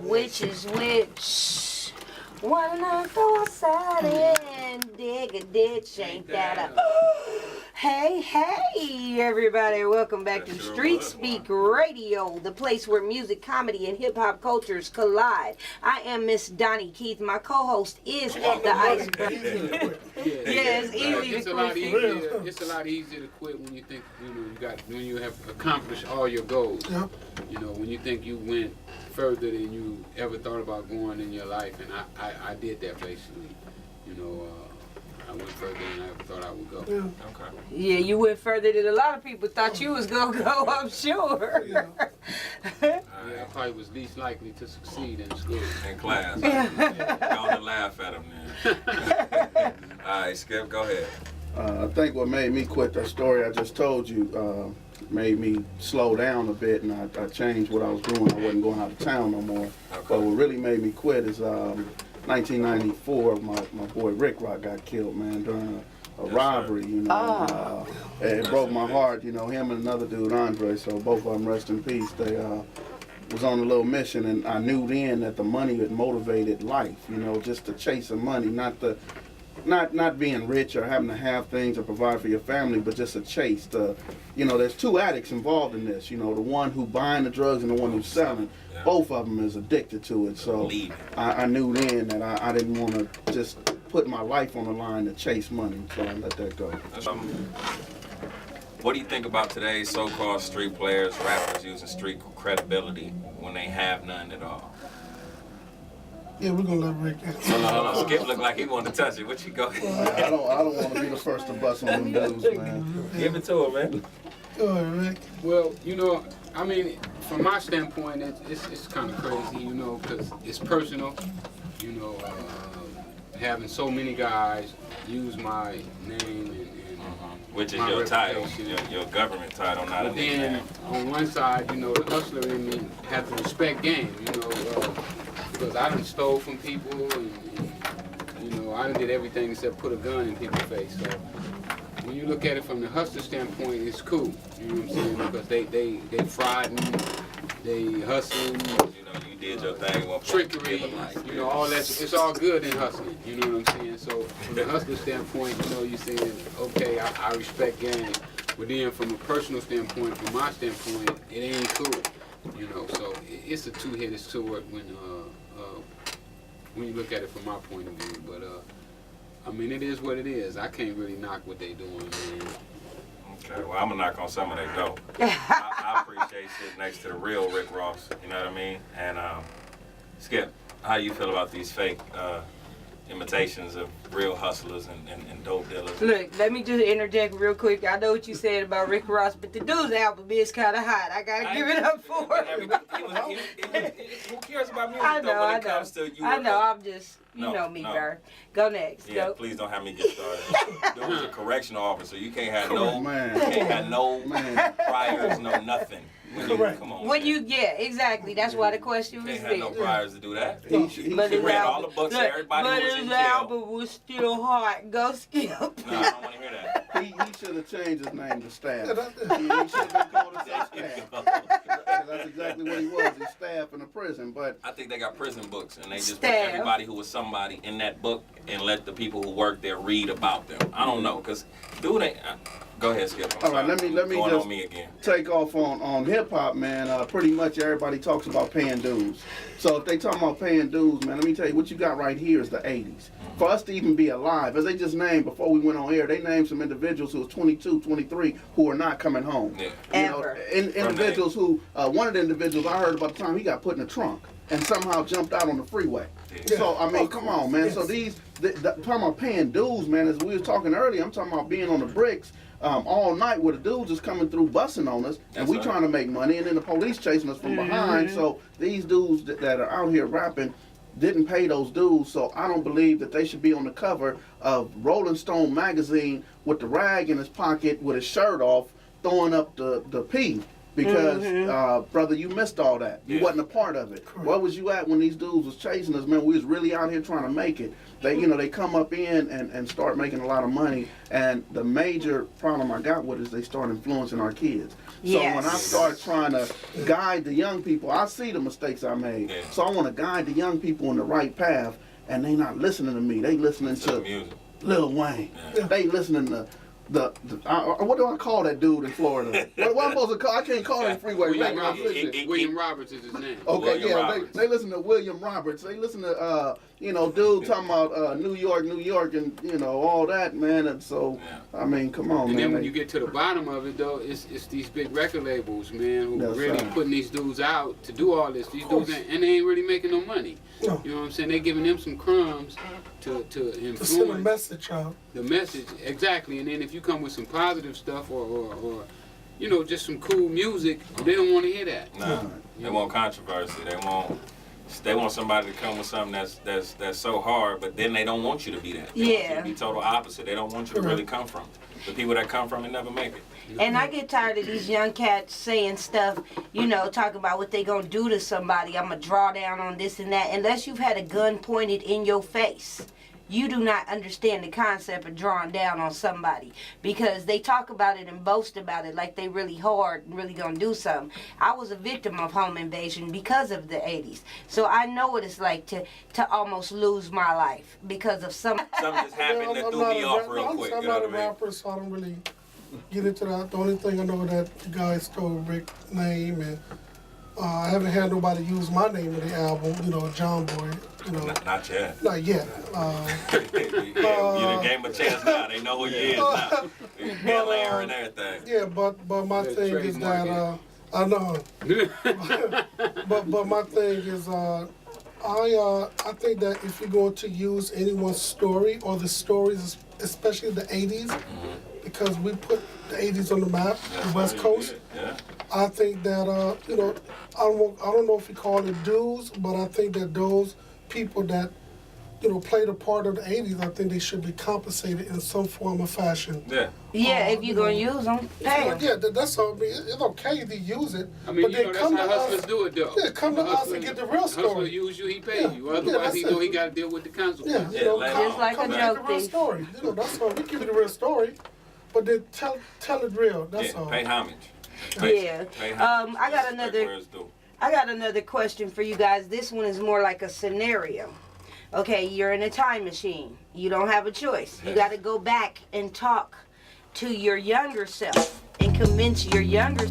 which is which. Wanna go outside and dig a ditch, ain't that a... Hey, hey, everybody. Welcome back to Street Speak Radio, the place where music, comedy, and hip-hop cultures collide. I am Miss Donnie Keith. My co-host is the Iceberg. It's easy to quit. It's a lot easier to quit when you think, when you have accomplished all your goals. Yep. You know, when you think you went further than you ever thought about going in your life, and I did that basically. I went further than I ever thought I would go. Yeah. Okay. Yeah, you went further than a lot of people thought you was gonna go, I'm sure. Yeah. I probably was least likely to succeed in school. In class. Don't laugh at him then. All right, Skip, go ahead. I think what made me quit that story I just told you made me slow down a bit, and I changed what I was doing. I wasn't going out of town no more. Okay. But what really made me quit is 1994, my boy Rick Rock got killed, man, during a robbery, it broke my heart, him and another dude, Andre, so both of them rest in peace. They was on a little mission, and I knew then that the money had motivated life, just to chase the money, not being rich or having to have things or provide for your family, but just a chase. There's two addicts involved in this, the one who buying the drugs and the one who's selling. Yeah. Both of them is addicted to it, so I knew then that I didn't want to just put my life on the line to chase money, so I let that go. What do you think about today's so-called street players, rappers using street credibility when they have none at all? Yeah, we're gonna let Rick answer. Hold on. Skip looked like he wanted to touch it. What you go? I don't want to be the first to bust on them dudes, man. Give it to him, man. Go ahead, Rick. Well, from my standpoint, it's kind of crazy, because it's personal. Having so many guys use my name and Which is my your title, reputation. your government title, not a But then on one side, the hustler in me have to respect game, because I done stole from people and I done did everything except put a gun in people's face. So when you look at it from the hustler standpoint, it's cool. You know what I'm saying? Because they frauding, they hustling. You did your thing. Trickery, all that. It's all good in hustling. You know what I'm saying? So from the hustler standpoint, you're saying, okay, I respect game. But then from a personal standpoint, from my standpoint, it ain't cool. So it's a two-headed sword when you look at it from my point of view. But it is what it is. I can't really knock what they doing, man. Okay, well, I'm gonna knock on some of that dough. I appreciate sitting next to the real Rick Ross, you know what I mean? And Skip, how you feel about these fake imitations of real hustlers and dope dealers? Look, let me just interject real quick. I know what you said about Rick Ross, but the dude's album is kind of hot. I gotta give it up for him. Who cares about music I know, though when I it know. comes to you? I know, I'm just, you know me, Bird. Go next. Yeah, Go. please don't have me get started. There was a correctional officer. You can't have no priors, no nothing. Come on. Exactly. That's why the question was Can't there. have no priors to do that. But He his read all album, the books. Everybody was in his jail. album was still hot. Go Skip. No, I don't want to hear that. He should have changed his name to Staff. He should have been called himself Staff. That's exactly what he was. He's staff in a prison. But I think they got prison books, and they just Staff. put everybody who was somebody in that book and let the people who work there read about them. I don't know, because dude ain't... Go ahead, Skip. all right, let me Going just on me again. take off on hip hop, man. Pretty much everybody talks about paying dues. So if they talking about paying dues, man, let me tell you what you got right here is the 80s. For us to even be alive, as they just named before we went on air, they named some individuals who was 22, 23 who are not coming home. Yeah. Individuals who, one of the individuals I heard about the time he got put in the trunk and somehow jumped out on the freeway. Yeah. So, come on, man. So talking about paying dues, man, as we was talking earlier, I'm talking about being on the bricks all night where the dudes is coming through busting on us, and we trying to make money, and then the police chasing us from behind. So these dudes that are out here rapping didn't pay those dues, so I don't believe that they should be on the cover of Rolling Stone magazine with the rag in his pocket with his shirt off, throwing up the P. Because, brother, you missed all that. You Yeah. wasn't a part of it. Correct. Where was you at when these dudes was chasing us, man? We was really out here trying to make it. They, you know, they come up in and start making a lot of money. And the major problem I got with it is they start influencing our kids. So when I Yes. start trying to guide the young people, I see the mistakes I made. Yeah. So I want to guide the young people in the right path, and they not listening to me. They listening To the to music. Lil Wayne. Yeah. They listening to what do I call that dude in Florida? what am I supposed to call? I can't call him Freeway. William Rick. Roberts. William Roberts is his name. Okay, William yeah, Roberts. they listen to William Roberts. They listen to you know, dude talking about New York, and you know all that, man. And so, Yeah. I mean, come on, And man. then when you get to the bottom of it, though, it's these big record labels, man, who That's really right. putting these dudes out to do all this. These dudes, and they ain't really making no money. No. You know what I'm saying? They giving them some crumbs to To send a influence message out. the message. Exactly. And then if you come with some positive stuff or you know, just some cool music, they don't want to hear that. Nah, they want controversy. They want somebody to come with something that's so hard, but then they don't want you to be that. They want you Yeah. to be total opposite. They don't want you to really come from it. The people that come from it never make it. And I get tired of these young cats saying stuff, you know, talking about what they gonna do to somebody. I'm gonna draw down on this and that. Unless you've had a gun pointed in your face, you do not understand the concept of drawing down on somebody. Because they talk about it and boast about it like they really hard and really gonna do something. I was a victim of home invasion because of the 80s. So I know what it's like to almost lose my life because of some... Something just happened that threw me off real quick. I'm You know not a what I mean? rapper, so I don't really get into that. The only thing I know that the guy stole Rick's name, and I haven't had nobody use my name in the album, you know, John Boy, you know, Not yet. not yet. You done gave him a chance now. They know who he is now. Bill Air and everything. Yeah, but my Yeah, thing is trademark that I know, but my thing is I think that if you're going to use anyone's story or the stories, especially the 80s, because we put the 80s on the map, That's the what West he Coast. did, yeah. I think that you know, I don't know if you call it dues, but I think that those people that, you know, played a part of the 80s, I think they should be compensated in some form or fashion. Yeah. Yeah, if you're gonna use them, pay 'em. Yeah, that's all. I mean, it's okay if you use it, I mean, but you then know, that's come to how hustlers us. do it, though. Yeah, come to The us hustler- and get the real Hustler story. use you, he pay Yeah, you. yeah, Otherwise, that's he know it. he got to deal with the Yeah, consequences. you know, let come, Just like a come joke get the real thief. story. You know, that's all. We give you the real story, but then tell it real. That's Yeah, all. pay homage. Yeah. Pay homage. I got Respect another- where it's due. I got another question for you guys. This one is more like a scenario. Okay, you're in a time machine. You don't have a choice. You got to go back and talk to your younger self and convince your younger